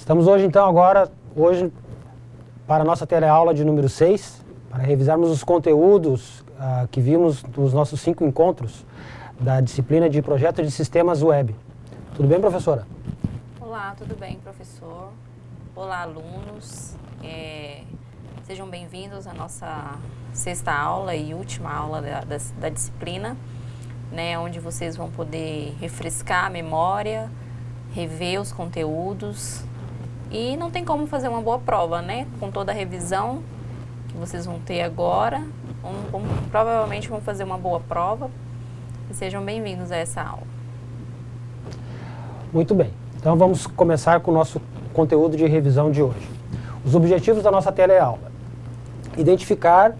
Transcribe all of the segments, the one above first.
Estamos hoje para a nossa teleaula de número 6, para revisarmos os conteúdos que vimos nos nossos 5 encontros da disciplina de Projeto de Sistemas Web. Tudo bem, professora? Olá, tudo bem, professor? Olá, alunos. Sejam bem-vindos à nossa 6ª aula e última aula da disciplina, né, onde vocês vão poder refrescar a memória, rever os conteúdos. E não tem como fazer uma boa prova, né? Com toda a revisão que vocês vão ter agora, provavelmente vão fazer uma boa prova. E sejam bem-vindos a essa aula. Muito bem. Então vamos começar com o nosso conteúdo de revisão de hoje. Os objetivos da nossa teleaula: identificar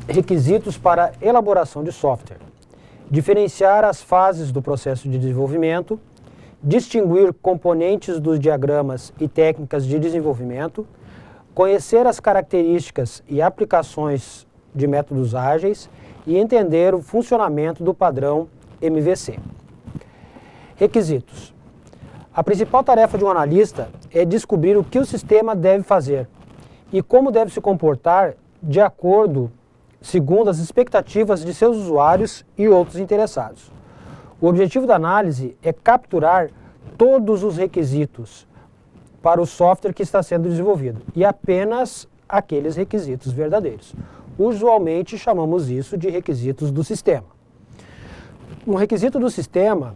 requisitos para elaboração de software, diferenciar as fases do processo de desenvolvimento, distinguir componentes dos diagramas e técnicas de desenvolvimento, conhecer as características e aplicações de métodos ágeis e entender o funcionamento do padrão MVC. Requisitos. A principal tarefa de um analista é descobrir o que o sistema deve fazer e como deve se comportar de acordo, segundo as expectativas de seus usuários e outros interessados. O objetivo da análise é capturar todos os requisitos para o software que está sendo desenvolvido e apenas aqueles requisitos verdadeiros. Usualmente chamamos isso de requisitos do sistema. Um requisito do sistema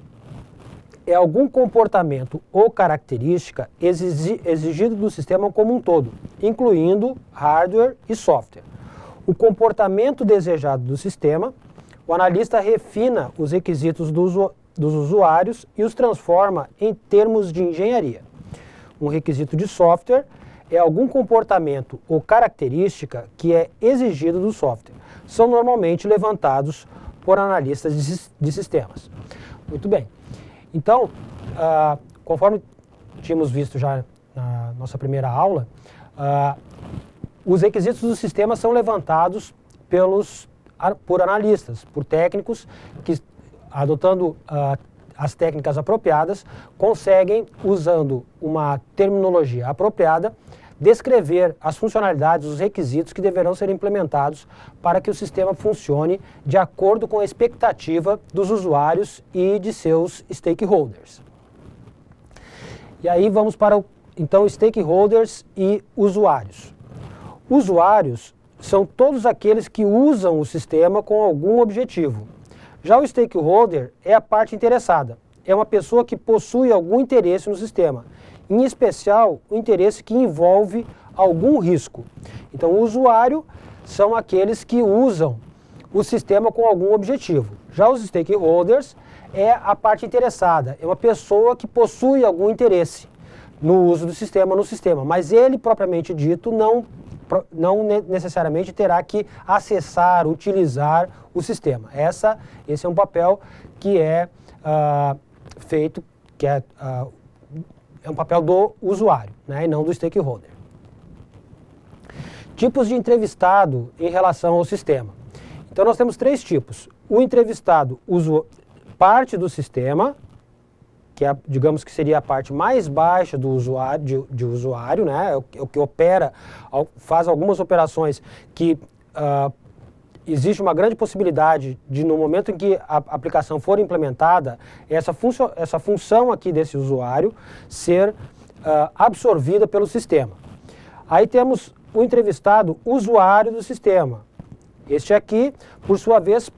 é algum comportamento ou característica exigido do sistema como um todo, incluindo hardware e software. O comportamento desejado do sistema, o analista refina os requisitos dos usuários e os transforma em termos de engenharia. Um requisito de software é algum comportamento ou característica que é exigido do software. São normalmente levantados por analistas de sistemas. Muito bem. Então, conforme tínhamos visto já na nossa primeira aula, os requisitos do sistema são levantados por analistas, por técnicos que, adotando as técnicas apropriadas, conseguem, usando uma terminologia apropriada, descrever as funcionalidades, os requisitos que deverão ser implementados para que o sistema funcione de acordo com a expectativa dos usuários e de seus stakeholders. E aí vamos para, então, stakeholders e usuários. Usuários são todos aqueles que usam o sistema com algum objetivo. Já o stakeholder é a parte interessada, é uma pessoa que possui algum interesse no sistema, em especial o interesse que envolve algum risco. Então, o usuário são aqueles que usam o sistema com algum objetivo. Já os stakeholders é a parte interessada, é uma pessoa que possui algum interesse no uso do sistema, no sistema, mas ele, propriamente dito, não necessariamente terá que acessar, utilizar o sistema. Esse é um papel que é feito, que é um papel do usuário, né, e não do stakeholder. Tipos de entrevistado em relação ao sistema. Então nós temos 3 tipos. O entrevistado parte do sistema, que é, digamos que seria a parte mais baixa do usuário, de usuário, né? É o que opera, faz algumas operações que existe uma grande possibilidade de, no momento em que a aplicação for implementada, essa função aqui desse usuário ser absorvida pelo sistema. Aí temos o entrevistado usuário do sistema. Este aqui, por sua vez,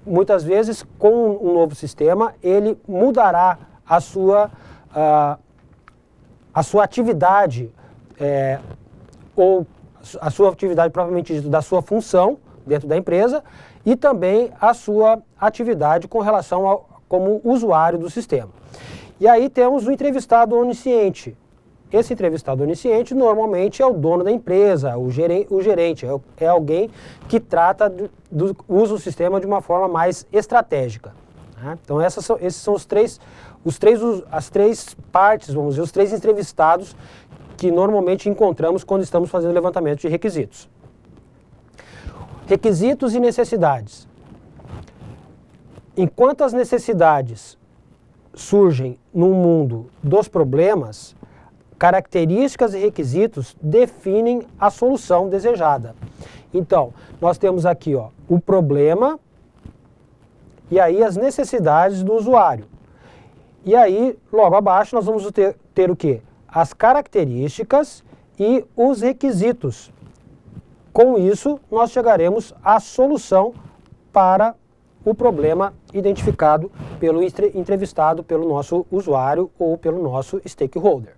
muitas vezes, com um novo sistema, ele mudará a sua atividade, ou a sua atividade propriamente dita, da sua função dentro da empresa, e também a sua atividade com relação como usuário do sistema. E aí temos o entrevistado onisciente. Esse entrevistado onisciente normalmente é o dono da empresa, o gerente, é alguém que usa o sistema de uma forma mais estratégica. Né? Então esses são as três partes, vamos dizer, os 3 entrevistados que normalmente encontramos quando estamos fazendo levantamento de requisitos. Requisitos e necessidades. Enquanto as necessidades surgem no mundo dos problemas, Características e requisitos definem a solução desejada. Então, nós temos aqui o problema e aí as necessidades do usuário. E aí, logo abaixo, nós vamos ter o quê? As características e os requisitos. Com isso, nós chegaremos à solução para o problema identificado pelo entrevistado, pelo nosso usuário ou pelo nosso stakeholder.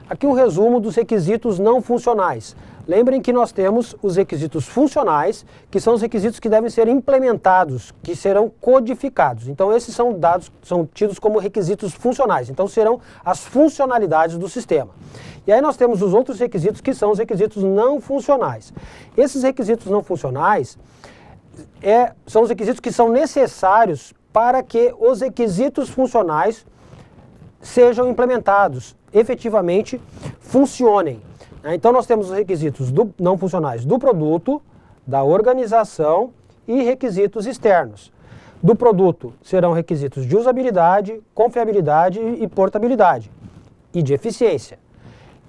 Aqui um resumo dos requisitos não funcionais. Lembrem que nós temos os requisitos funcionais, que são os requisitos que devem ser implementados, que serão codificados. Então esses são tidos como requisitos funcionais, então serão as funcionalidades do sistema. E aí nós temos os outros requisitos, que são os requisitos não funcionais. Esses requisitos não funcionais são os requisitos que são necessários para que os requisitos funcionais sejam implementados, efetivamente funcionem. Então nós temos os requisitos não funcionais do produto, da organização e requisitos externos. Do produto serão requisitos de usabilidade, confiabilidade e portabilidade e de eficiência.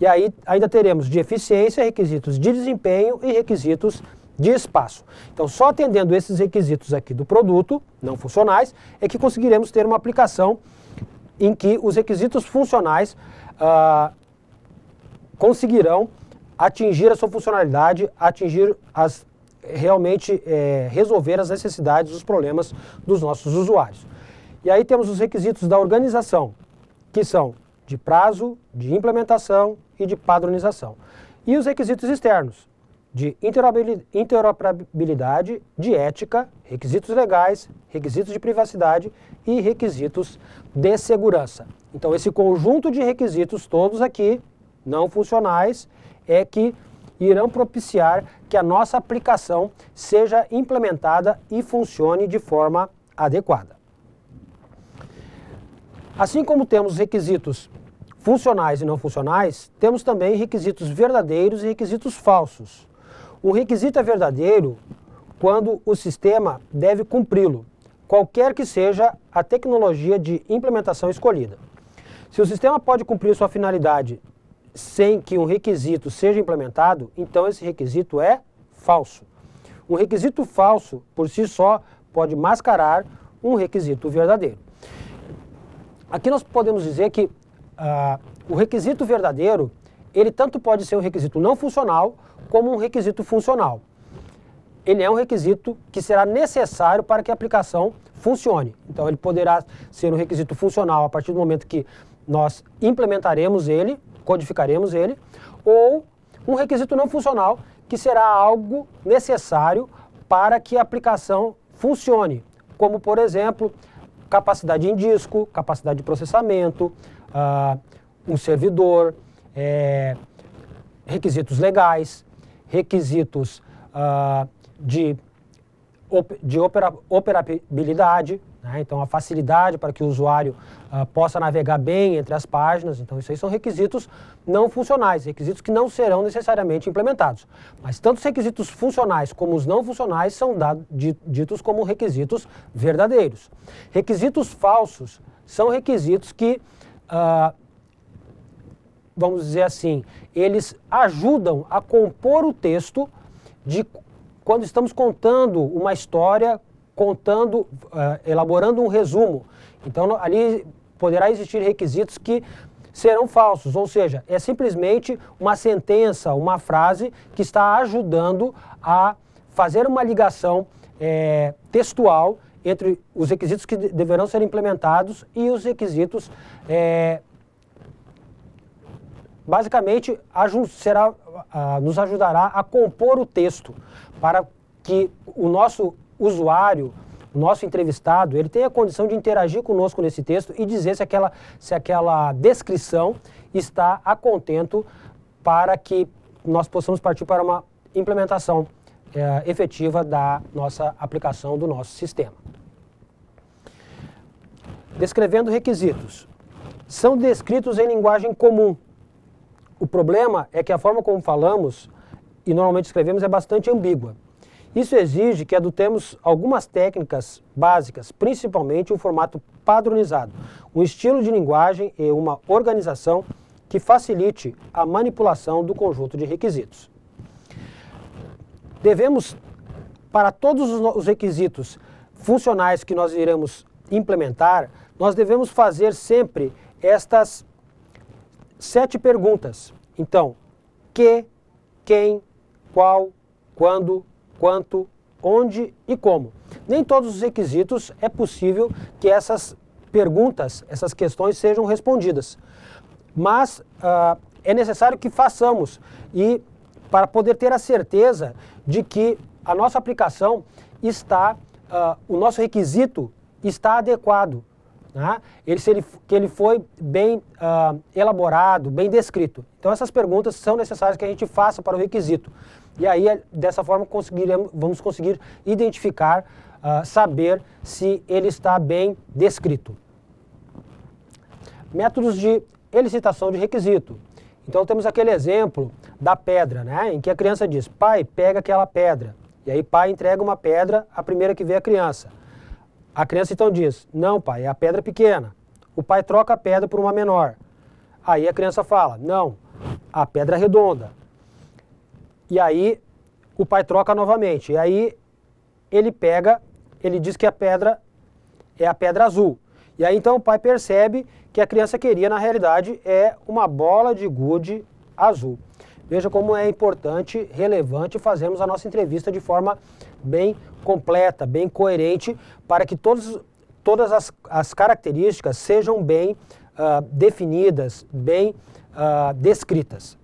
E aí ainda teremos de eficiência, requisitos de desempenho e requisitos de espaço. Então só atendendo esses requisitos aqui do produto, não funcionais, é que conseguiremos ter uma aplicação em que os requisitos funcionais conseguirão atingir a sua funcionalidade, realmente resolver as necessidades, os problemas dos nossos usuários. E aí temos os requisitos da organização, que são de prazo, de implementação e de padronização. E os requisitos externos, de interoperabilidade, de ética, requisitos legais, requisitos de privacidade e requisitos de segurança. Então esse conjunto de requisitos todos aqui, não funcionais, é que irão propiciar que a nossa aplicação seja implementada e funcione de forma adequada. Assim como temos requisitos funcionais e não funcionais, temos também requisitos verdadeiros e requisitos falsos. O requisito é verdadeiro quando o sistema deve cumpri-lo, qualquer que seja a tecnologia de implementação escolhida. Se o sistema pode cumprir sua finalidade sem que um requisito seja implementado, então esse requisito é falso. Um requisito falso, por si só, pode mascarar um requisito verdadeiro. Aqui nós podemos dizer que o requisito verdadeiro, ele tanto pode ser um requisito não funcional, como um requisito funcional. Ele é um requisito que será necessário para que a aplicação funcione. Então ele poderá ser um requisito funcional a partir do momento que nós implementaremos ele, codificaremos ele, ou um requisito não funcional, que será algo necessário para que a aplicação funcione, como por exemplo, capacidade em disco, capacidade de processamento, um servidor, requisitos legais, requisitos de operabilidade, né? Então a facilidade para que o usuário possa navegar bem entre as páginas. Então isso aí são requisitos não funcionais, requisitos que não serão necessariamente implementados. Mas tanto os requisitos funcionais como os não funcionais são ditos como requisitos verdadeiros. Requisitos falsos são requisitos que, vamos dizer assim, eles ajudam a compor o texto de quando estamos contando uma história, elaborando um resumo. Então ali poderá existir requisitos que serão falsos, ou seja, é simplesmente uma sentença, uma frase que está ajudando a fazer uma ligação textual entre os requisitos que deverão ser implementados e os requisitos basicamente nos ajudará a compor o texto para que o nosso usuário, o nosso entrevistado, ele tenha a condição de interagir conosco nesse texto e dizer se aquela descrição está a contento para que nós possamos partir para uma implementação efetiva da nossa aplicação, do nosso sistema. Descrevendo requisitos. São descritos em linguagem comum. O problema é que a forma como falamos e normalmente escrevemos é bastante ambígua. Isso exige que adotemos algumas técnicas básicas, principalmente um formato padronizado, um estilo de linguagem e uma organização que facilite a manipulação do conjunto de requisitos. Devemos, para todos os requisitos funcionais que nós iremos implementar, nós devemos fazer sempre estas 7 perguntas. Então, que, quem, qual, quando, quanto, onde e como. Nem todos os requisitos é possível que essas perguntas, essas questões sejam respondidas. Mas é necessário que façamos e para poder ter a certeza de que a nossa aplicação está, o nosso requisito está adequado, né? Que ele foi bem elaborado, bem descrito. Então essas perguntas são necessárias que a gente faça para o requisito. E aí, dessa forma, vamos conseguir identificar, saber se ele está bem descrito. Métodos de elicitação de requisito. Então temos aquele exemplo da pedra, né, em que a criança diz, pai, pega aquela pedra. E aí pai entrega uma pedra, a primeira que vê a criança. A criança então diz, não pai, é a pedra pequena. O pai troca a pedra por uma menor. Aí a criança fala, não, a pedra redonda. E aí o pai troca novamente. E aí ele diz que a pedra é a pedra azul. E aí então o pai percebe que a criança queria, na realidade, é uma bola de gude azul. Veja como é importante, relevante fazermos a nossa entrevista de forma bem completa, bem coerente, para que todas as características sejam bem definidas, bem descritas.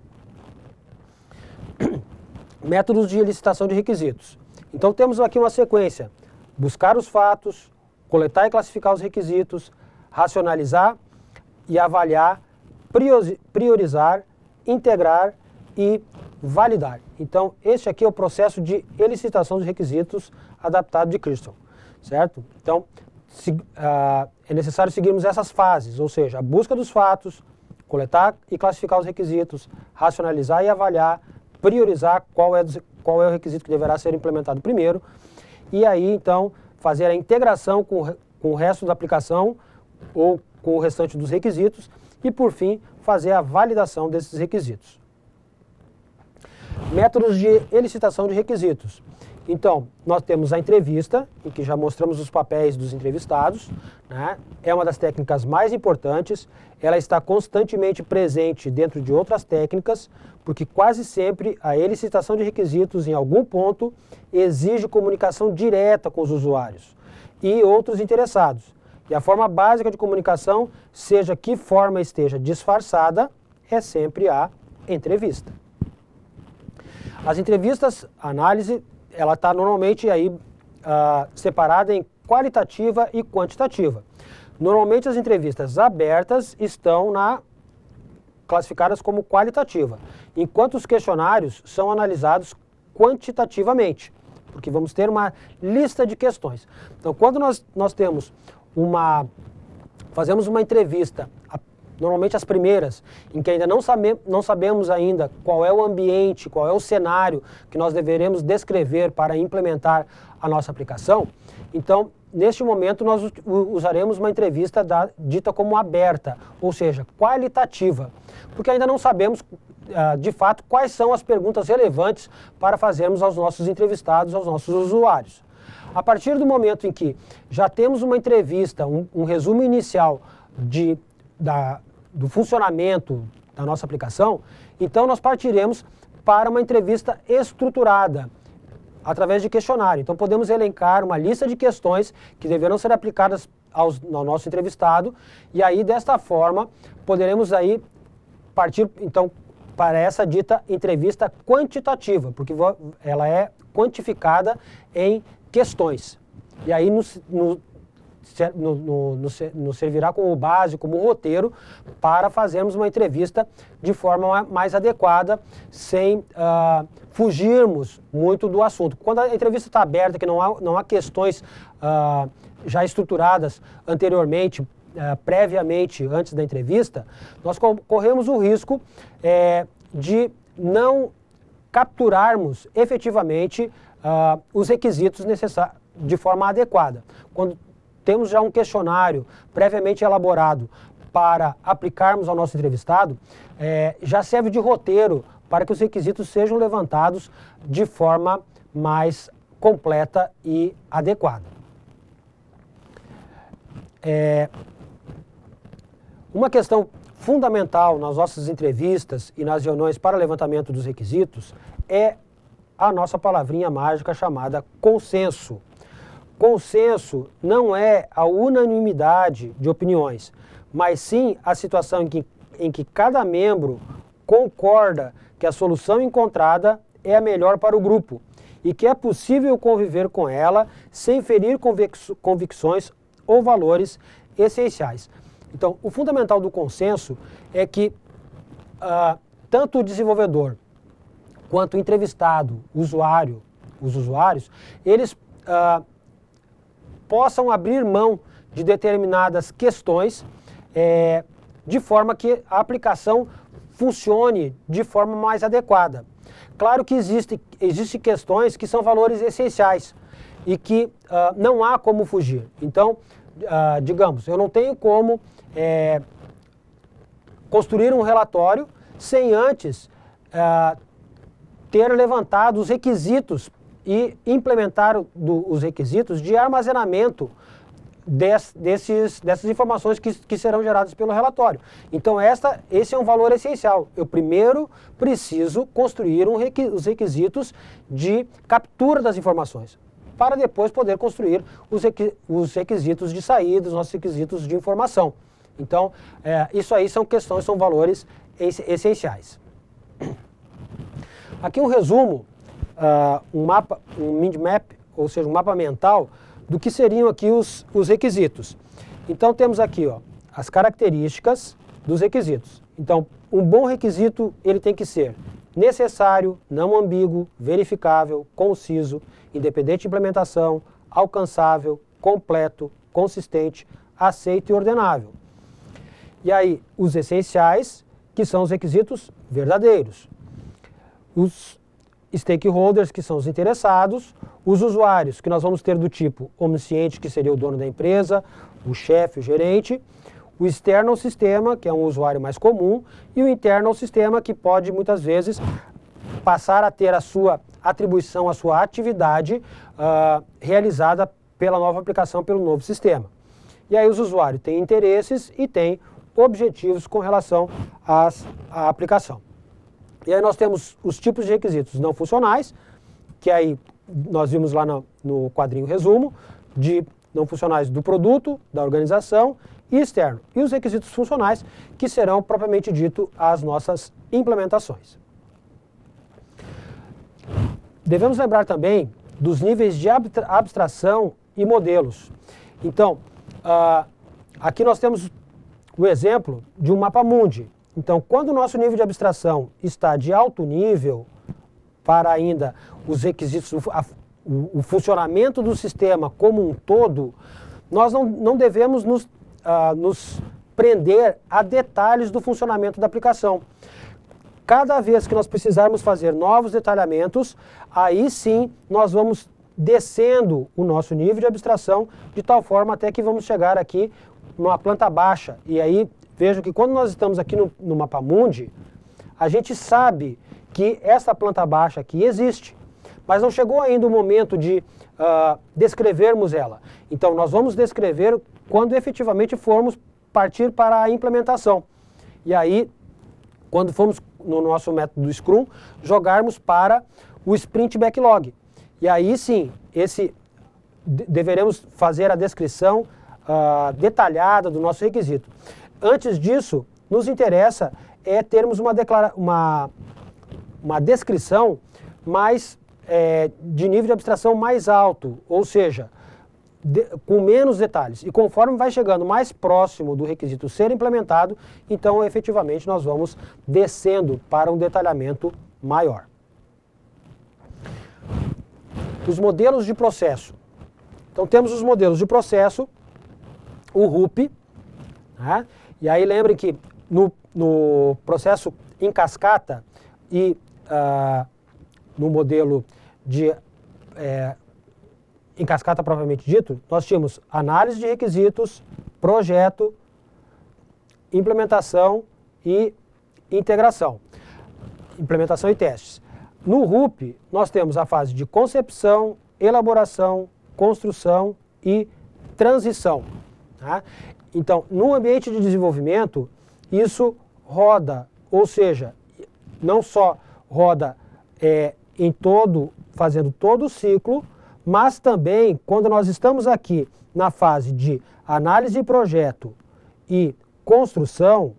Métodos de elicitação de requisitos. Então temos aqui uma sequência: buscar os fatos, coletar e classificar os requisitos, racionalizar e avaliar, priorizar, integrar e validar. Então, este aqui é o processo de elicitação dos requisitos adaptado de Crystal, certo? Então, é necessário seguirmos essas fases, ou seja, a busca dos fatos, coletar e classificar os requisitos, racionalizar e avaliar, priorizar qual é o requisito que deverá ser implementado primeiro, e aí, então, fazer a integração com o resto da aplicação ou com o restante dos requisitos e, por fim, fazer a validação desses requisitos. Métodos de elicitação de requisitos. Então, nós temos a entrevista, em que já mostramos os papéis dos entrevistados, né? É uma das técnicas mais importantes, ela está constantemente presente dentro de outras técnicas, porque quase sempre a elicitação de requisitos, em algum ponto, exige comunicação direta com os usuários e outros interessados. E a forma básica de comunicação, seja que forma esteja disfarçada, é sempre a entrevista. As entrevistas, a análise, ela está normalmente aí separada em qualitativa e quantitativa. Normalmente as entrevistas abertas estão classificadas como qualitativa, enquanto os questionários são analisados quantitativamente, porque vamos ter uma lista de questões. Então, quando nós temos fazemos uma entrevista, normalmente as primeiras, em que ainda não sabemos ainda qual é o ambiente, qual é o cenário que nós deveremos descrever para implementar a nossa aplicação, então, neste momento, nós usaremos uma entrevista dita como aberta, ou seja, qualitativa, porque ainda não sabemos, de fato, quais são as perguntas relevantes para fazermos aos nossos entrevistados, aos nossos usuários. A partir do momento em que já temos uma entrevista, um resumo inicial do funcionamento da nossa aplicação, então nós partiremos para uma entrevista estruturada, através de questionário. Então podemos elencar uma lista de questões que deverão ser aplicadas ao nosso entrevistado, e aí desta forma poderemos aí partir então para essa dita entrevista quantitativa, porque ela é quantificada em questões. E aí nos servirá como base, como roteiro, para fazermos uma entrevista de forma mais adequada, sem fugirmos muito do assunto. Quando a entrevista está aberta, que não há questões já estruturadas anteriormente, previamente, antes da entrevista, nós corremos o risco de não capturarmos efetivamente os requisitos necessários de forma adequada. Quando temos já um questionário previamente elaborado para aplicarmos ao nosso entrevistado, já serve de roteiro para que os requisitos sejam levantados de forma mais completa e adequada. Uma questão fundamental nas nossas entrevistas e nas reuniões para levantamento dos requisitos é a nossa palavrinha mágica chamada consenso. Consenso não é a unanimidade de opiniões, mas sim a situação em que cada membro concorda que a solução encontrada é a melhor para o grupo e que é possível conviver com ela sem ferir convicções ou valores essenciais. Então, o fundamental do consenso é que tanto o desenvolvedor quanto o entrevistado, os usuários, eles possam abrir mão de determinadas questões de forma que a aplicação funcione de forma mais adequada. Claro que existem questões que são valores essenciais e que não há como fugir. Então, digamos, eu não tenho como construir um relatório sem antes ter levantado os requisitos e implementar os requisitos de armazenamento dessas informações que serão geradas pelo relatório. Então, esse é um valor essencial. Eu primeiro preciso construir os requisitos de captura das informações, para depois poder construir os requisitos de saída, os nossos requisitos de informação. Então, isso aí são valores essenciais. Aqui um resumo, um mind map, ou seja, um mapa mental, do que seriam aqui os requisitos. Então temos aqui as características dos requisitos. Então, um bom requisito ele tem que ser necessário, não ambíguo, verificável, conciso, independente de implementação, alcançável, completo, consistente, aceito e ordenável. E aí, os essenciais, que são os requisitos verdadeiros. Os stakeholders, que são os interessados, os usuários, que nós vamos ter do tipo onisciente, que seria o dono da empresa, o chefe, o gerente, o external sistema, que é um usuário mais comum, e o internal sistema, que pode muitas vezes passar a ter a sua atribuição, a sua atividade realizada pela nova aplicação, pelo novo sistema. E aí os usuários têm interesses e têm objetivos com relação à aplicação. E aí nós temos os tipos de requisitos não funcionais, que aí nós vimos lá no quadrinho resumo, de não funcionais do produto, da organização e externo. E os requisitos funcionais, que serão propriamente dito as nossas implementações. Devemos lembrar também dos níveis de abstração e modelos. Então, aqui nós temos o exemplo de um mapa mundi. Então, quando o nosso nível de abstração está de alto nível, para ainda os requisitos, o funcionamento do sistema como um todo, nós não devemos nos prender a detalhes do funcionamento da aplicação. Cada vez que nós precisarmos fazer novos detalhamentos, aí sim nós vamos descendo o nosso nível de abstração de tal forma até que vamos chegar aqui numa planta baixa. E aí vejam que quando nós estamos aqui no mapa mundi, a gente sabe que essa planta baixa aqui existe, mas não chegou ainda o momento de descrevermos ela. Então nós vamos descrever quando efetivamente formos partir para a implementação. E aí, quando formos no nosso método Scrum, jogarmos para o Sprint Backlog. E aí sim, deveremos fazer a descrição detalhada do nosso requisito. Antes disso, nos interessa termos uma descrição mais de nível de abstração mais alto, ou seja, com menos detalhes. E conforme vai chegando mais próximo do requisito ser implementado, então efetivamente nós vamos descendo para um detalhamento maior. Os modelos de processo. Então temos os modelos de processo, o RUP, né? E aí lembrem que no processo em cascata e no modelo de em cascata propriamente dito, nós tínhamos análise de requisitos, projeto, implementação e integração. Implementação e testes. No RUP, nós temos a fase de concepção, elaboração, construção e transição. Tá? Então, no ambiente de desenvolvimento, isso roda, ou seja, não só roda fazendo todo o ciclo, mas também quando nós estamos aqui na fase de análise de projeto e construção,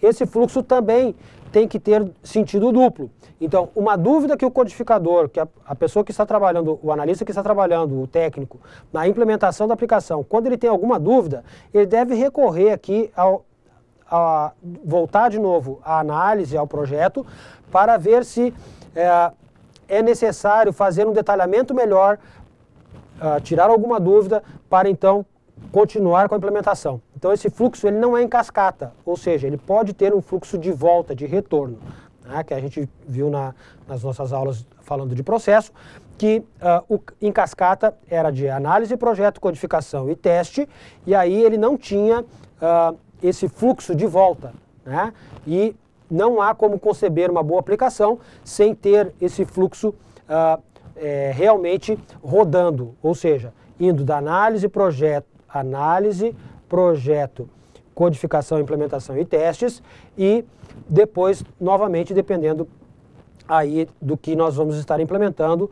esse fluxo também tem que ter sentido duplo. Então, uma dúvida que o codificador, que a pessoa que está trabalhando, o analista que está trabalhando, o técnico, na implementação da aplicação, quando ele tem alguma dúvida, ele deve recorrer aqui a voltar de novo à análise, ao projeto, para ver se é necessário fazer um detalhamento melhor, tirar alguma dúvida, para então continuar com a implementação. Então esse fluxo ele não é em cascata, ou seja, ele pode ter um fluxo de volta, de retorno, né, que a gente viu nas nossas aulas falando de processo, que em cascata era de análise, projeto, codificação e teste, e aí ele não tinha esse fluxo de volta, né, e não há como conceber uma boa aplicação sem ter esse fluxo realmente rodando, ou seja, indo da análise, projeto, codificação, implementação e testes, e depois, novamente, dependendo aí do que nós vamos estar implementando,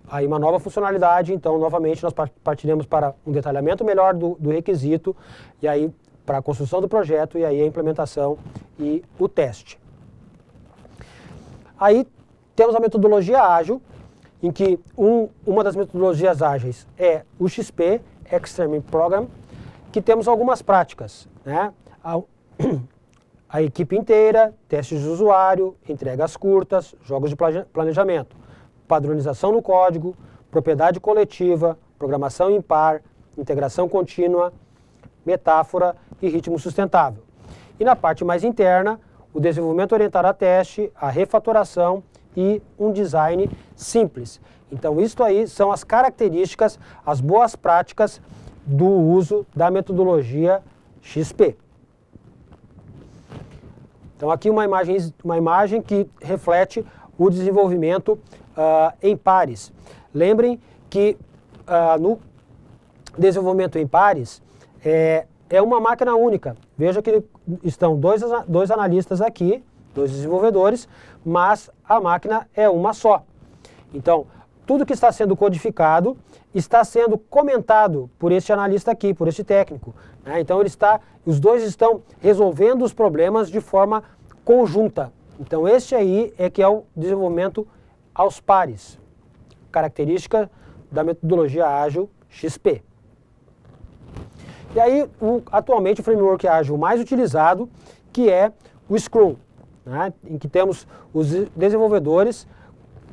aí uma nova funcionalidade, então, novamente, nós partiremos para um detalhamento melhor do requisito, e aí para a construção do projeto, e aí a implementação e o teste. Aí temos a metodologia ágil, em que uma das metodologias ágeis é o XP, Extreme Program, que temos algumas práticas, né? A equipe inteira, testes de usuário, entregas curtas, jogos de planejamento, padronização no código, propriedade coletiva, programação em par, integração contínua, metáfora e ritmo sustentável. E na parte mais interna, o desenvolvimento orientado a teste, a refatoração e um design simples. Então, isso aí são as características, as boas práticas do uso da metodologia XP. Então, aqui uma imagem que reflete o desenvolvimento em pares. Lembrem que no desenvolvimento em pares é uma máquina única. Veja que estão dois analistas aqui, dois desenvolvedores, mas a máquina é uma só. Então, tudo que está sendo codificado está sendo comentado por este analista aqui, por este técnico, né? Então, os dois estão resolvendo os problemas de forma conjunta. Então, este aí é que é o desenvolvimento aos pares, característica da metodologia ágil XP. E aí, atualmente, o framework ágil mais utilizado, que é o Scrum, né? Em que temos os desenvolvedores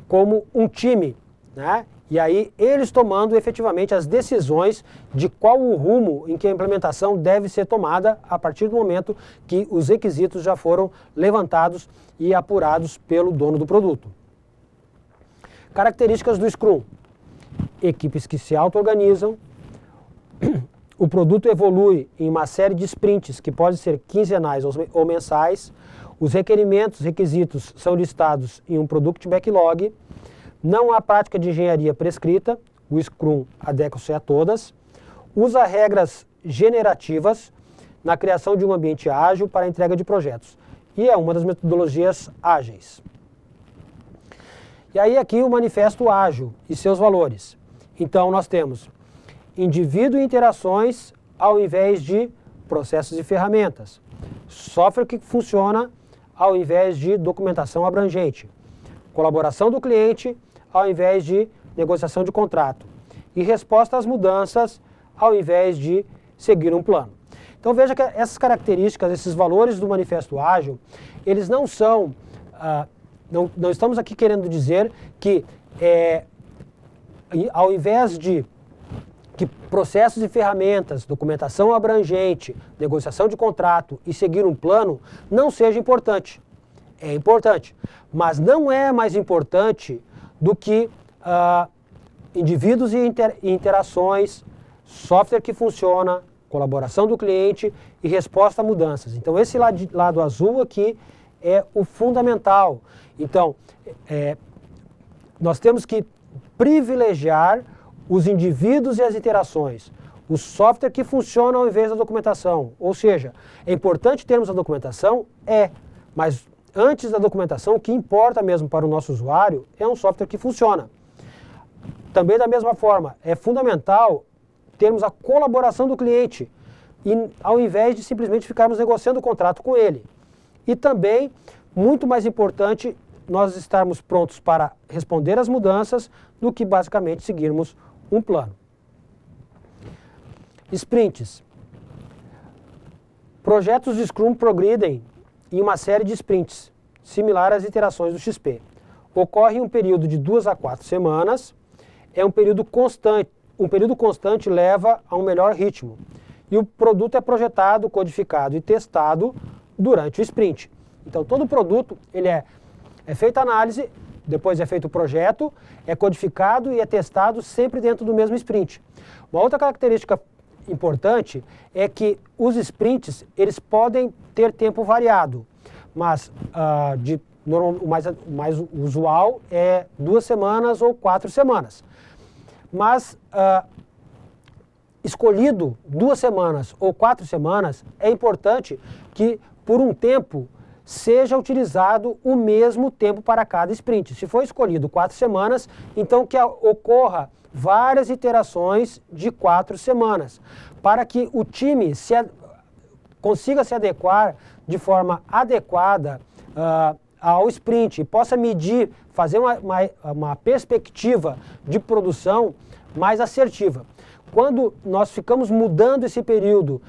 como um time, né? E aí eles tomando efetivamente as decisões de qual o rumo em que a implementação deve ser tomada a partir do momento que os requisitos já foram levantados e apurados pelo dono do produto. Características do Scrum: equipes que se auto-organizam, o produto evolui em uma série de sprints que podem ser quinzenais ou mensais, os requisitos são listados em um Product Backlog, não há prática de engenharia prescrita, o Scrum adequa-se a todas, usa regras generativas na criação de um ambiente ágil para a entrega de projetos, e é uma das metodologias ágeis. E aí aqui o manifesto ágil e seus valores. Então nós temos indivíduo e interações ao invés de processos e ferramentas, software que funciona ao invés de documentação abrangente, colaboração do cliente ao invés de negociação de contrato e resposta às mudanças ao invés de seguir um plano. Então veja que essas características, esses valores do manifesto ágil, eles não são, não estamos aqui querendo dizer que ao invés de que processos e ferramentas, documentação abrangente, negociação de contrato e seguir um plano não seja importante. É importante, mas não é mais importante do que indivíduos e interações, software que funciona, colaboração do cliente e resposta a mudanças. Então esse lado azul aqui é o fundamental. Então, nós temos que privilegiar os indivíduos e as interações, o software que funciona ao invés da documentação. Ou seja, é importante termos a documentação? Mas antes da documentação, o que importa mesmo para o nosso usuário é um software que funciona. Também da mesma forma, é fundamental termos a colaboração do cliente, ao invés de simplesmente ficarmos negociando o contrato com ele. E também, muito mais importante, nós estarmos prontos para responder às mudanças do que basicamente seguirmos um plano. Sprints. Projetos de Scrum progridem em uma série de sprints, similar às iterações do XP. Ocorre em um período de 2 a 4 semanas, é um período constante. Um período constante leva a um melhor ritmo. E o produto é projetado, codificado e testado durante o sprint. Então todo produto ele é feita a análise, depois é feito o projeto, é codificado e é testado sempre dentro do mesmo sprint. Uma outra característica importante é que os sprints eles podem ter tempo variado, mas o mais usual é 2 semanas ou 4 semanas. Mas escolhido 2 semanas ou 4 semanas, é importante que por um tempo seja utilizado o mesmo tempo para cada sprint. Se for escolhido 4 semanas, então que ocorra várias iterações de 4 semanas, para que o time consiga se adequar de forma adequada ao sprint e possa medir, fazer uma perspectiva de produção mais assertiva. Quando nós ficamos mudando esse período,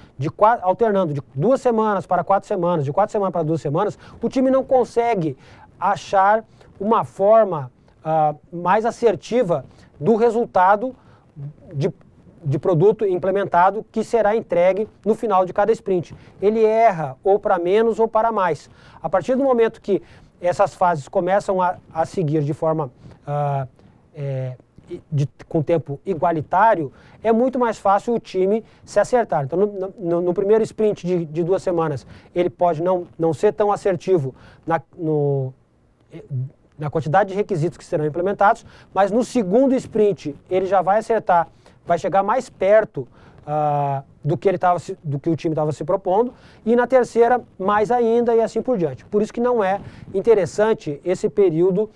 alternando de 2 semanas para 4 semanas, de 4 semanas para 2 semanas, o time não consegue achar uma forma mais assertiva do resultado de produto implementado que será entregue no final de cada sprint. Ele erra ou para menos ou para mais. A partir do momento que essas fases começam a seguir de forma com tempo igualitário, é muito mais fácil o time se acertar. Então, no primeiro sprint de 2 semanas, ele pode não ser tão assertivo na quantidade de requisitos que serão implementados, mas no segundo sprint ele já vai acertar, vai chegar mais perto do que o time estava se propondo, e na terceira mais ainda e assim por diante. Por isso que não é interessante esse período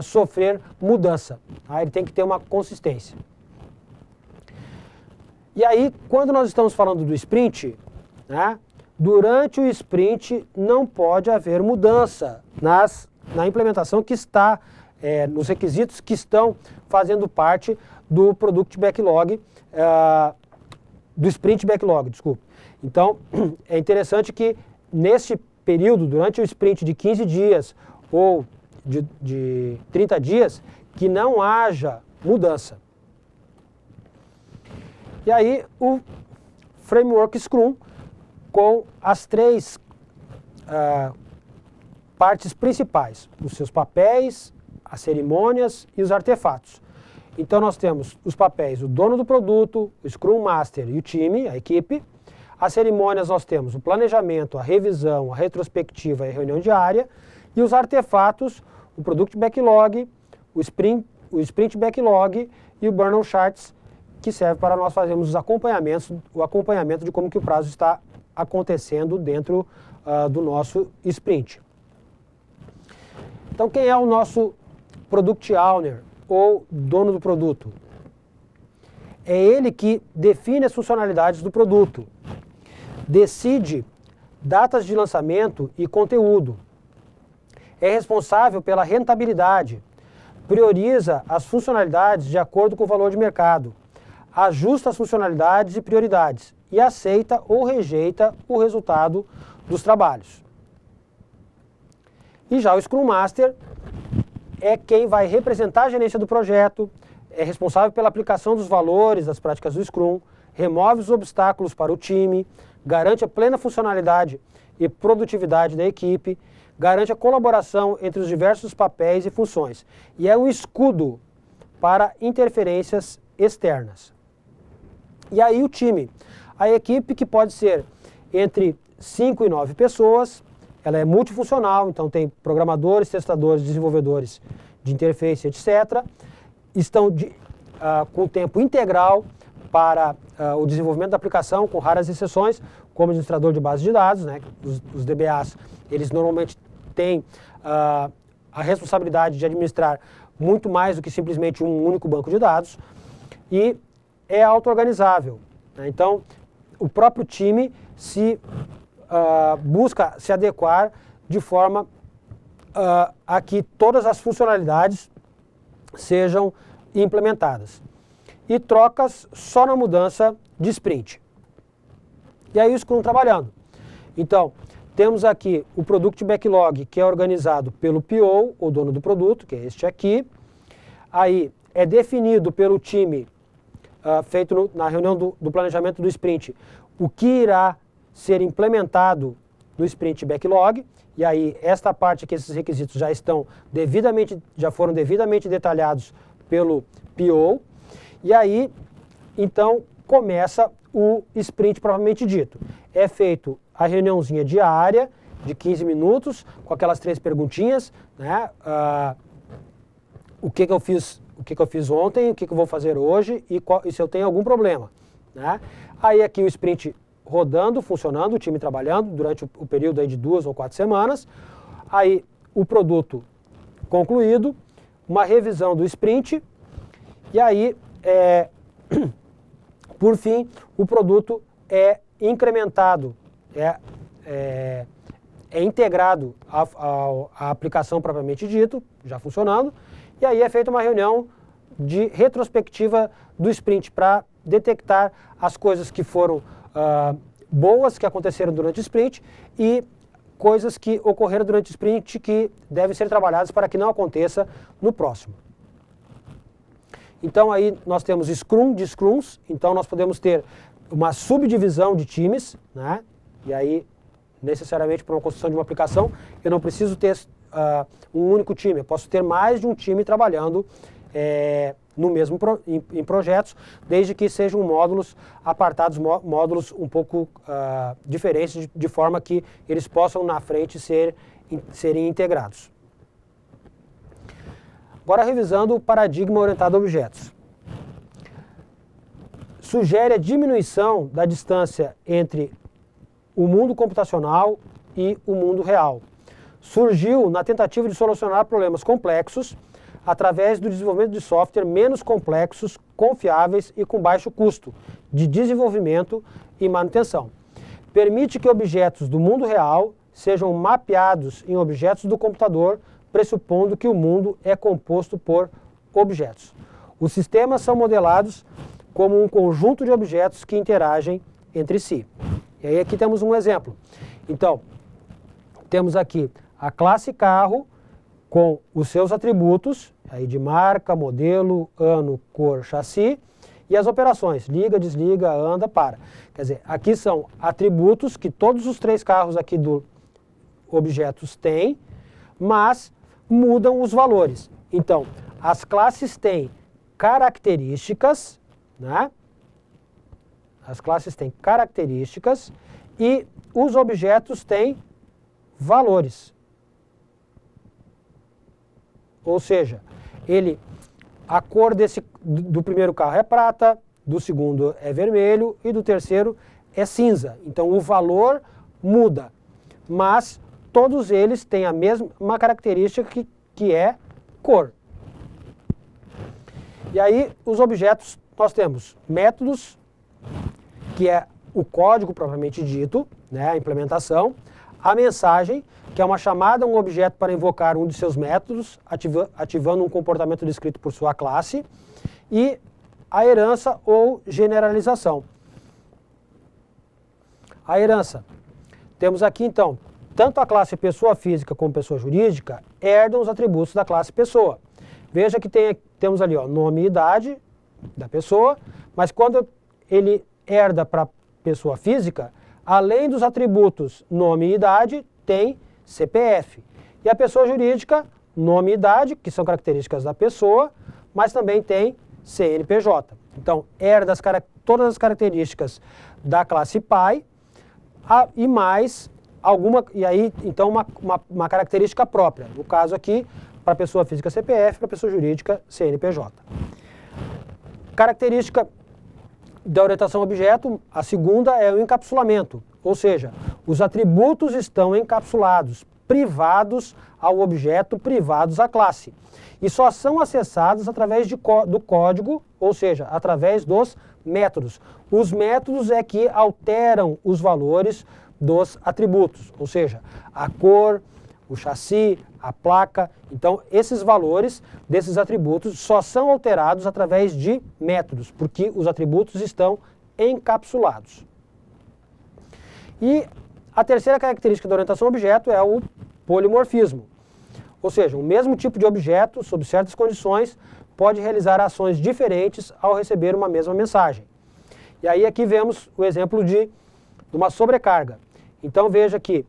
sofrer mudança. Ele tem que ter uma consistência. E aí, quando nós estamos falando do sprint, durante o sprint não pode haver mudança na implementação que está, nos requisitos que estão fazendo parte do Product Backlog, do Sprint Backlog, desculpe. Então, é interessante que nesse período, durante o sprint de 15 dias ou de 30 dias, que não haja mudança. E aí, o Framework Scrum, com as 3 partes principais, os seus papéis, as cerimônias e os artefatos. Então nós temos os papéis, o dono do produto, o Scrum Master e o time, a equipe. As cerimônias nós temos o planejamento, a revisão, a retrospectiva e a reunião diária. E os artefatos, o Product Backlog, o Sprint Backlog e o Burnout Charts, que serve para nós fazermos o acompanhamento de como que o prazo está acontecendo dentro do nosso sprint. Então, quem é o nosso Product Owner, ou dono do produto? É ele que define as funcionalidades do produto, decide datas de lançamento e conteúdo, é responsável pela rentabilidade, prioriza as funcionalidades de acordo com o valor de mercado, ajusta as funcionalidades e prioridades e aceita ou rejeita o resultado dos trabalhos. E já o Scrum Master é quem vai representar a gerência do projeto, é responsável pela aplicação dos valores das práticas do Scrum, remove os obstáculos para o time, garante a plena funcionalidade e produtividade da equipe, garante a colaboração entre os diversos papéis e funções. E é um escudo para interferências externas. E aí o time, a equipe, que pode ser entre 5 e 9 pessoas, ela é multifuncional, então tem programadores, testadores, desenvolvedores de interface, etc. Estão com tempo integral para o desenvolvimento da aplicação, com raras exceções, como administrador de base de dados, né? Os DBAs, eles normalmente têm a responsabilidade de administrar muito mais do que simplesmente um único banco de dados, e é auto-organizável, né? Então, o próprio time busca se adequar de forma a que todas as funcionalidades sejam implementadas. E trocas só na mudança de sprint. E aí o Scrum trabalhando. Então, temos aqui o Product Backlog, que é organizado pelo PO, o dono do produto, que é este aqui. Aí é definido pelo time, feito na reunião do planejamento do sprint, o que irá ser implementado no Sprint Backlog. E aí esta parte aqui, esses requisitos já foram devidamente detalhados pelo PO. E aí, então, começa o sprint propriamente dito. É feito a reuniãozinha diária de 15 minutos, com aquelas 3 perguntinhas, né? O que eu fiz ontem, o que eu vou fazer hoje e se eu tenho algum problema, né? Aí aqui o sprint rodando, funcionando, o time trabalhando durante o período aí de 2 ou 4 semanas. Aí o produto concluído, uma revisão do sprint, e aí, por fim, o produto é incrementado, é integrado à aplicação propriamente dito, já funcionando, e aí é feita uma reunião de retrospectiva do sprint para detectar as coisas que foram boas, que aconteceram durante o sprint, e coisas que ocorreram durante o sprint que devem ser trabalhadas para que não aconteça no próximo. Então aí nós temos Scrum de Scrums, então nós podemos ter uma subdivisão de times, né? E aí, necessariamente para uma construção de uma aplicação, eu não preciso ter um único time, eu posso ter mais de um time trabalhando em projetos, desde que sejam módulos apartados, módulos um pouco diferentes, de forma que eles possam na frente serem integrados. Agora, revisando o paradigma orientado a objetos. Sugere a diminuição da distância entre o mundo computacional e o mundo real. Surgiu na tentativa de solucionar problemas complexos através do desenvolvimento de software menos complexos, confiáveis e com baixo custo de desenvolvimento e manutenção. Permite que objetos do mundo real sejam mapeados em objetos do computador, pressupondo que o mundo é composto por objetos. Os sistemas são modelados como um conjunto de objetos que interagem entre si. E aí aqui temos um exemplo. Então, temos aqui a classe carro com os seus atributos, aí de marca, modelo, ano, cor, chassi, e as operações, liga, desliga, anda, para. Quer dizer, aqui são atributos que todos os 3 carros aqui do objetos têm, mas mudam os valores. Então, as classes têm características, né? As classes têm características e os objetos têm valores. Ou seja, a cor do primeiro carro é prata, do segundo é vermelho e do terceiro é cinza. Então o valor muda, mas todos eles têm a mesma característica que é cor. E aí os objetos, nós temos métodos, que é o código propriamente dito, né, a implementação, a mensagem, que é uma chamada a um objeto para invocar um de seus métodos, ativando um comportamento descrito por sua classe, e a herança ou generalização. A herança. Temos aqui, então, tanto a classe pessoa física como pessoa jurídica herdam os atributos da classe pessoa. Veja que temos ali, ó, nome e idade da pessoa, mas quando ele herda para pessoa física, além dos atributos nome e idade, tem CPF. E a pessoa jurídica, nome e idade, que são características da pessoa, mas também tem CNPJ. Então, herda todas as características da classe pai e mais alguma, e aí então uma característica própria. No caso aqui, para pessoa física CPF, para pessoa jurídica CNPJ. Característica da orientação a objeto, a segunda é o encapsulamento, ou seja, os atributos estão encapsulados, privados ao objeto, privados à classe. E só são acessados através do código, ou seja, através dos métodos. Os métodos é que alteram os valores dos atributos, ou seja, a cor, o chassi, a placa. Então, esses valores desses atributos só são alterados através de métodos, porque os atributos estão encapsulados. E a terceira característica da orientação a objeto é o polimorfismo. Ou seja, o mesmo tipo de objeto, sob certas condições, pode realizar ações diferentes ao receber uma mesma mensagem. E aí aqui vemos o exemplo de uma sobrecarga. Então veja que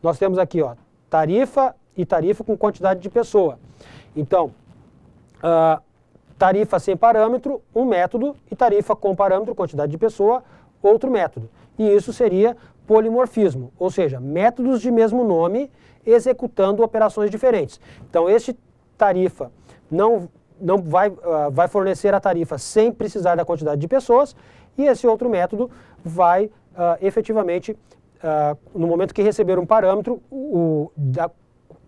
nós temos aqui tarifa e tarifa com quantidade de pessoa. Então, tarifa sem parâmetro, um método, e tarifa com parâmetro, quantidade de pessoa, outro método. E isso seria polimorfismo, ou seja, métodos de mesmo nome executando operações diferentes. Então, este tarifa não vai fornecer a tarifa sem precisar da quantidade de pessoas, e esse outro método vai efetivamente, no momento que receber um parâmetro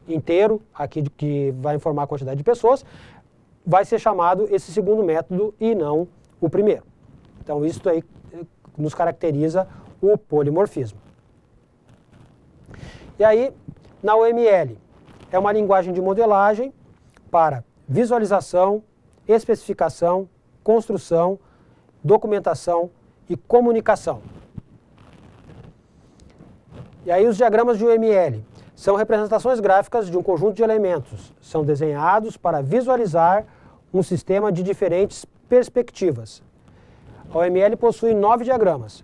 inteiro, aqui que vai informar a quantidade de pessoas, vai ser chamado esse segundo método e não o primeiro. Então, isso aí nos caracteriza o polimorfismo. E aí, na UML, é uma linguagem de modelagem para visualização, especificação, construção, documentação e comunicação. E aí os diagramas de UML são representações gráficas de um conjunto de elementos. São desenhados para visualizar um sistema de diferentes perspectivas. A UML possui 9 diagramas.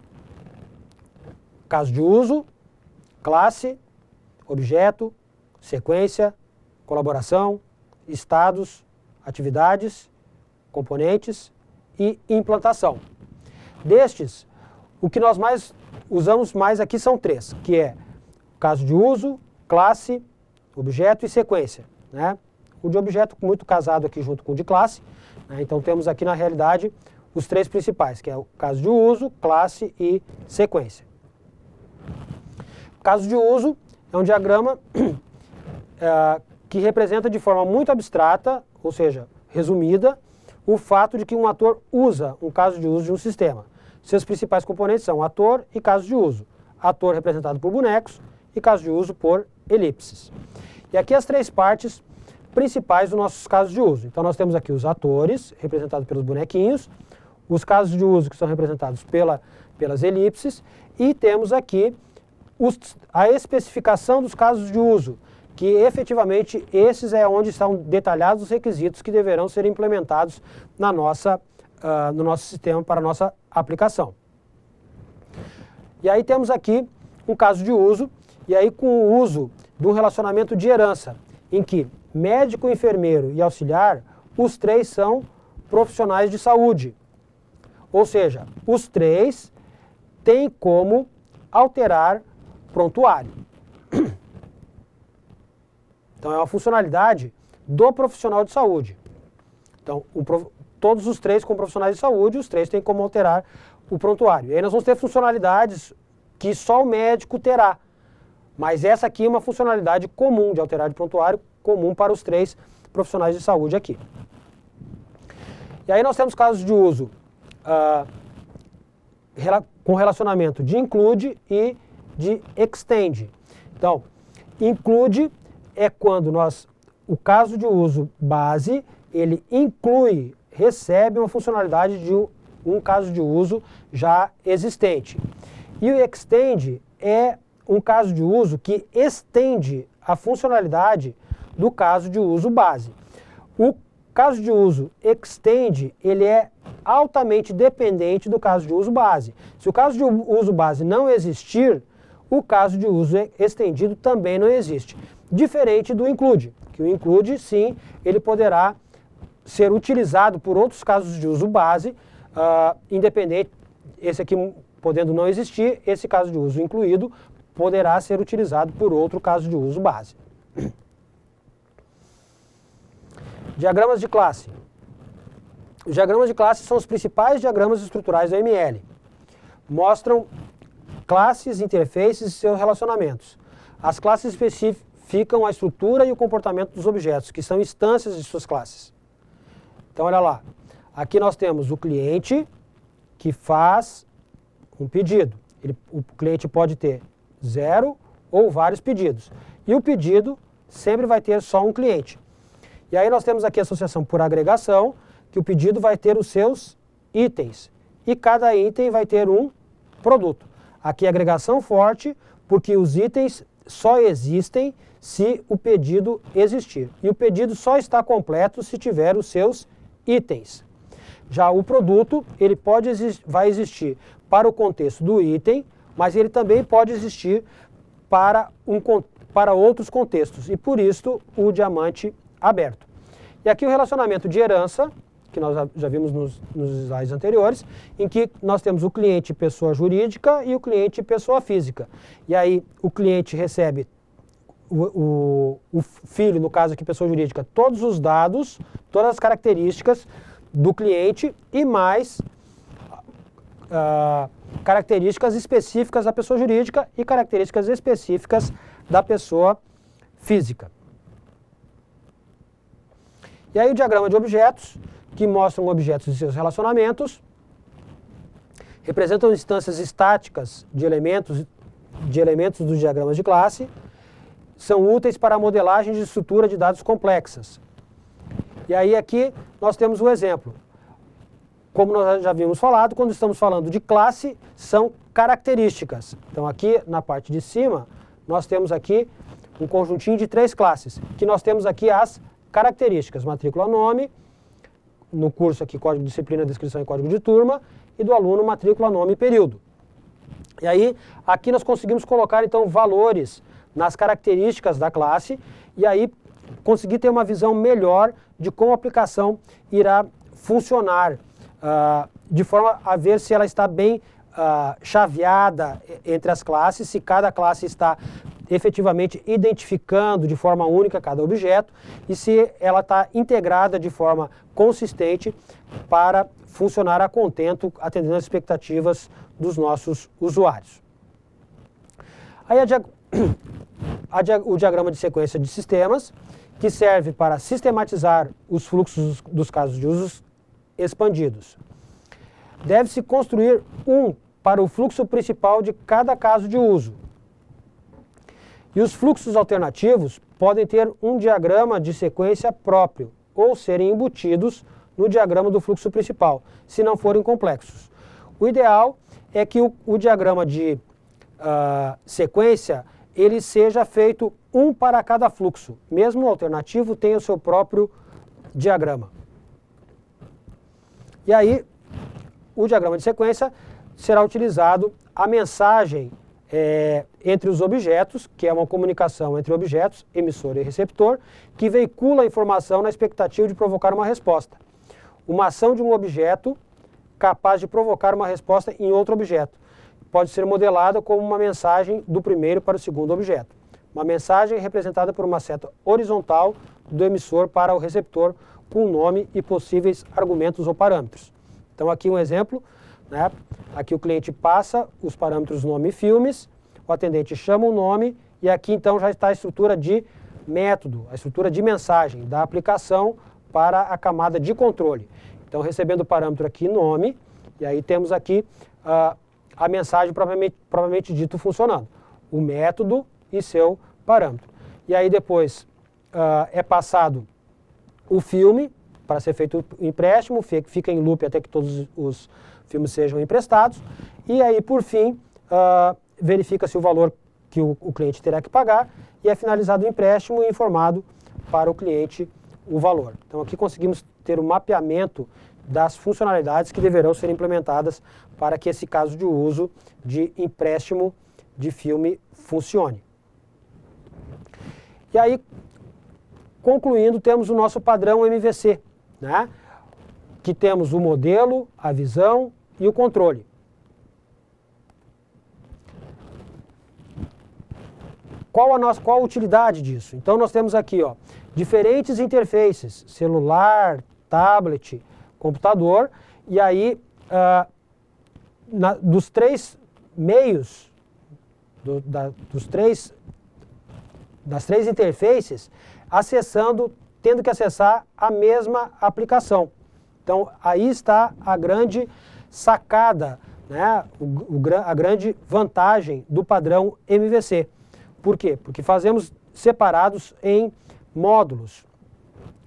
Caso de uso, classe, objeto, sequência, colaboração, estados, atividades, componentes e implantação. Destes, o que nós usamos mais aqui são 3, que é caso de uso, classe, objeto e sequência, né? O de objeto muito casado aqui junto com o de classe, né? Então temos aqui na realidade os 3 principais, que é o caso de uso, classe e sequência. Caso de uso é um diagrama que representa de forma muito abstrata, ou seja, resumida, o fato de que um ator usa um caso de uso de um sistema. Seus principais componentes são ator e caso de uso. Ator representado por bonecos e caso de uso por elipses. E aqui as 3 partes principais dos nossos casos de uso. Então nós temos aqui os atores, representados pelos bonequinhos, os casos de uso que são representados pelas elipses, e temos aqui a especificação dos casos de uso, que efetivamente esses é onde estão detalhados os requisitos que deverão ser implementados no nosso sistema para a nossa aplicação. E aí temos aqui um caso de uso, e aí com o uso de um relacionamento de herança, em que médico, enfermeiro e auxiliar, os 3 são profissionais de saúde. Ou seja, os 3 têm como alterar prontuário. Então é uma funcionalidade do profissional de saúde. Então, todos os 3 com profissionais de saúde, os 3 têm como alterar o prontuário. E aí nós vamos ter funcionalidades que só o médico terá. Mas essa aqui é uma funcionalidade comum de alterar de prontuário, comum para os 3 profissionais de saúde aqui. E aí nós temos casos de uso com relacionamento de include e de extend. Então, include é quando o caso de uso base, ele inclui, recebe uma funcionalidade de um caso de uso já existente. E o extend é um caso de uso que estende a funcionalidade do caso de uso base. O caso de uso extend, ele é altamente dependente do caso de uso base. Se o caso de uso base não existir, o caso de uso estendido também não existe. Diferente do include, que o include, sim, ele poderá ser utilizado por outros casos de uso base, independente, esse aqui podendo não existir, esse caso de uso incluído poderá ser utilizado por outro caso de uso base. Diagramas de classe. Os diagramas de classe são os principais diagramas estruturais do ML. Mostram classes, interfaces e seus relacionamentos. As classes especificam a estrutura e o comportamento dos objetos, que são instâncias de suas classes. Então, olha lá. Aqui nós temos o cliente que faz um pedido. O cliente pode ter 0 ou vários pedidos. E o pedido sempre vai ter só um cliente. E aí nós temos aqui a associação por agregação, que o pedido vai ter os seus itens. E cada item vai ter um produto. Aqui a agregação forte, porque os itens só existem se o pedido existir. E o pedido só está completo se tiver os seus itens. Já o produto, ele vai existir para o contexto do item, mas ele também pode existir para outros contextos. E por isso o diamante aberto. E aqui o relacionamento de herança, que nós já vimos nos slides anteriores, em que nós temos o cliente pessoa jurídica e o cliente pessoa física. E aí o cliente recebe, o filho, no caso aqui pessoa jurídica, todos os dados, todas as características do cliente e mais características específicas da pessoa jurídica e características específicas da pessoa física. E aí o diagrama de objetos, que mostram objetos e seus relacionamentos, representam instâncias estáticas de elementos dos diagramas de classe, são úteis para a modelagem de estrutura de dados complexas. E aí aqui nós temos um exemplo. Como nós já havíamos falado, quando estamos falando de classe, são características. Então aqui na parte de cima, nós temos aqui um conjuntinho de 3 classes, que nós temos aqui as características, matrícula, nome, no curso aqui código, disciplina, descrição e código de turma, e do aluno matrícula, nome e período. E aí, aqui nós conseguimos colocar então valores nas características da classe, e aí conseguir ter uma visão melhor de como a aplicação irá funcionar, de forma a ver se ela está bem chaveada entre as classes, se cada classe está efetivamente identificando de forma única cada objeto e se ela está integrada de forma consistente para funcionar a contento, atendendo às expectativas dos nossos usuários. Aí o diagrama de sequência de sistemas, que serve para sistematizar os fluxos dos casos de usos expandidos. Deve-se construir um para o fluxo principal de cada caso de uso. E os fluxos alternativos podem ter um diagrama de sequência próprio ou serem embutidos no diagrama do fluxo principal, se não forem complexos. O ideal é que o diagrama de sequência ele seja feito um para cada fluxo, mesmo o alternativo tenha o seu próprio diagrama. E aí, o diagrama de sequência será utilizado a mensagem entre os objetos, que é uma comunicação entre objetos, emissor e receptor, que veicula a informação na expectativa de provocar uma resposta. Uma ação de um objeto capaz de provocar uma resposta em outro objeto. Pode ser modelada como uma mensagem do primeiro para o segundo objeto. Uma mensagem representada por uma seta horizontal do emissor para o receptor com nome e possíveis argumentos ou parâmetros. Então aqui um exemplo, né? Aqui o cliente passa os parâmetros nome e filmes, o atendente chama o nome e aqui então já está a estrutura de método, a estrutura de mensagem da aplicação para a camada de controle. Então recebendo o parâmetro aqui nome, e aí temos aqui a mensagem propriamente dito funcionando, o método e seu parâmetro. E aí depois é passado o filme para ser feito o empréstimo, fica em loop até que todos os filmes sejam emprestados, e aí por fim verifica-se o valor que o cliente terá que pagar e é finalizado o empréstimo e informado para o cliente o valor. Então aqui conseguimos ter um mapeamento das funcionalidades que deverão ser implementadas para que esse caso de uso de empréstimo de filme funcione. E aí, concluindo, temos o nosso padrão MVC, né? Que temos o modelo, a visão e o controle. Qual a utilidade disso? Então nós temos aqui, ó, diferentes interfaces, celular, tablet, computador, e aí dos três meios, das três interfaces, tendo que acessar a mesma aplicação. Então aí está a grande sacada, né, a grande vantagem do padrão MVC. Por quê? Porque fazemos separados em módulos.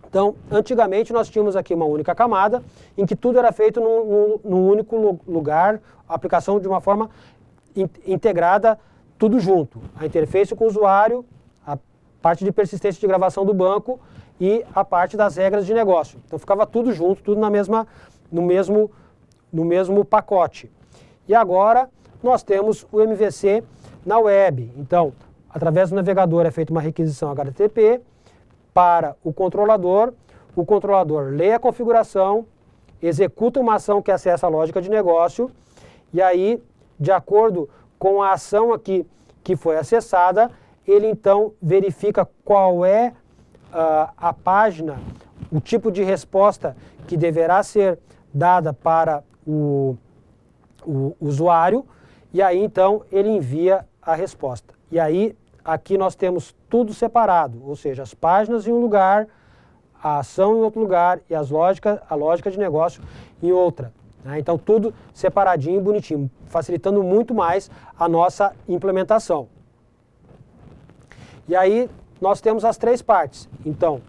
Então, antigamente nós tínhamos aqui uma única camada, em que tudo era feito num único lugar, a aplicação de uma forma integrada, tudo junto. A interface com o usuário, a parte de persistência de gravação do banco e a parte das regras de negócio. Então ficava tudo junto, tudo no mesmo pacote. E agora nós temos o MVC na web. Então, através do navegador é feita uma requisição HTTP para o controlador lê a configuração, executa uma ação que acessa a lógica de negócio, e aí, de acordo com a ação aqui que foi acessada, ele então verifica qual é a página, o tipo de resposta que deverá ser dada para o usuário, e aí então ele envia a resposta. E aí, aqui nós temos tudo separado, ou seja, as páginas em um lugar, a ação em outro lugar e a lógica de negócio em outra. Né? Então, tudo separadinho e bonitinho, facilitando muito mais a nossa implementação. E aí, nós temos as três partes. Então,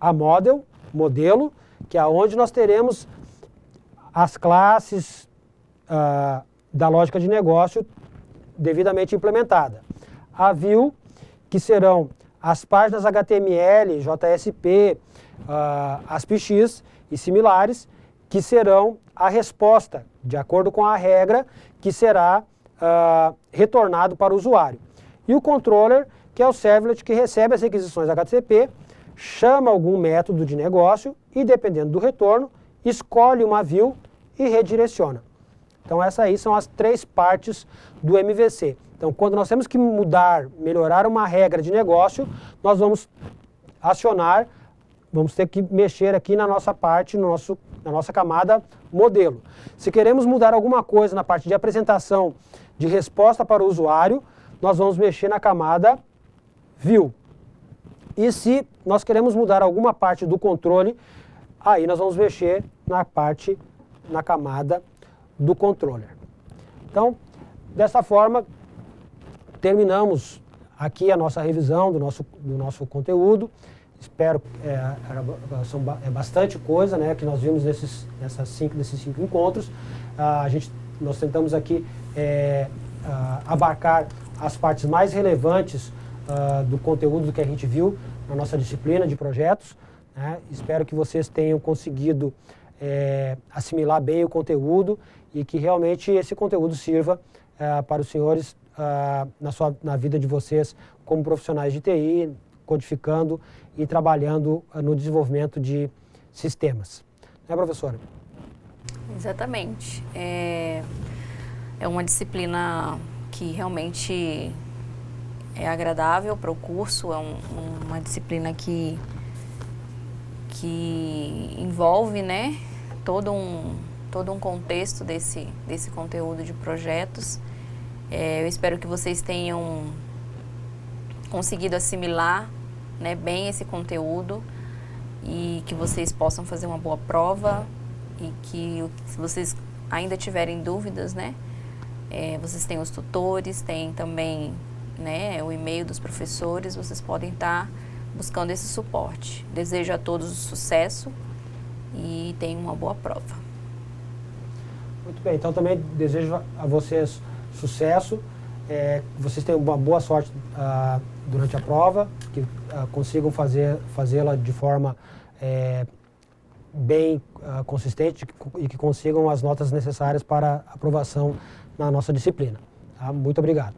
a modelo, que é onde nós teremos as classes da lógica de negócio devidamente implementada. A view, que serão as páginas HTML, JSP, ASPX e similares, que serão a resposta, de acordo com a regra, que será retornado para o usuário. E o controller, que é o servlet que recebe as requisições HTTP, chama algum método de negócio e, dependendo do retorno, escolhe uma view e redireciona. Então essas aí são as três partes do MVC. Então quando nós temos que melhorar uma regra de negócio, nós vamos vamos ter que mexer aqui na nossa parte, na nossa camada modelo. Se queremos mudar alguma coisa na parte de apresentação de resposta para o usuário, nós vamos mexer na camada view. E se nós queremos mudar alguma parte do controle, aí nós vamos mexer na camada do controller. Então, dessa forma, terminamos aqui a nossa revisão do nosso conteúdo. Espero que é bastante coisa, né, que nós vimos nesses cinco encontros. Nós tentamos aqui abarcar as partes mais relevantes do conteúdo que a gente viu na nossa disciplina de projetos. Né? Espero que vocês tenham conseguido assimilar bem o conteúdo e que realmente esse conteúdo sirva para os senhores na vida de vocês como profissionais de TI, codificando e trabalhando no desenvolvimento de sistemas. Né, professora? Exatamente. É uma disciplina que realmente é agradável para o curso, é uma disciplina que envolve, né, todo um contexto desse conteúdo de projetos. Eu espero que vocês tenham conseguido assimilar, né, bem esse conteúdo e que vocês possam fazer uma boa prova e que, se vocês ainda tiverem dúvidas, né, vocês têm os tutores, tem também, né, o e-mail dos professores, vocês podem estar buscando esse suporte. Desejo a todos sucesso e tenham uma boa prova. Muito bem, então também desejo a vocês sucesso, vocês tenham uma boa sorte durante a prova, que consigam fazê-la de forma bem consistente e que consigam as notas necessárias para aprovação na nossa disciplina. Tá? Muito obrigado.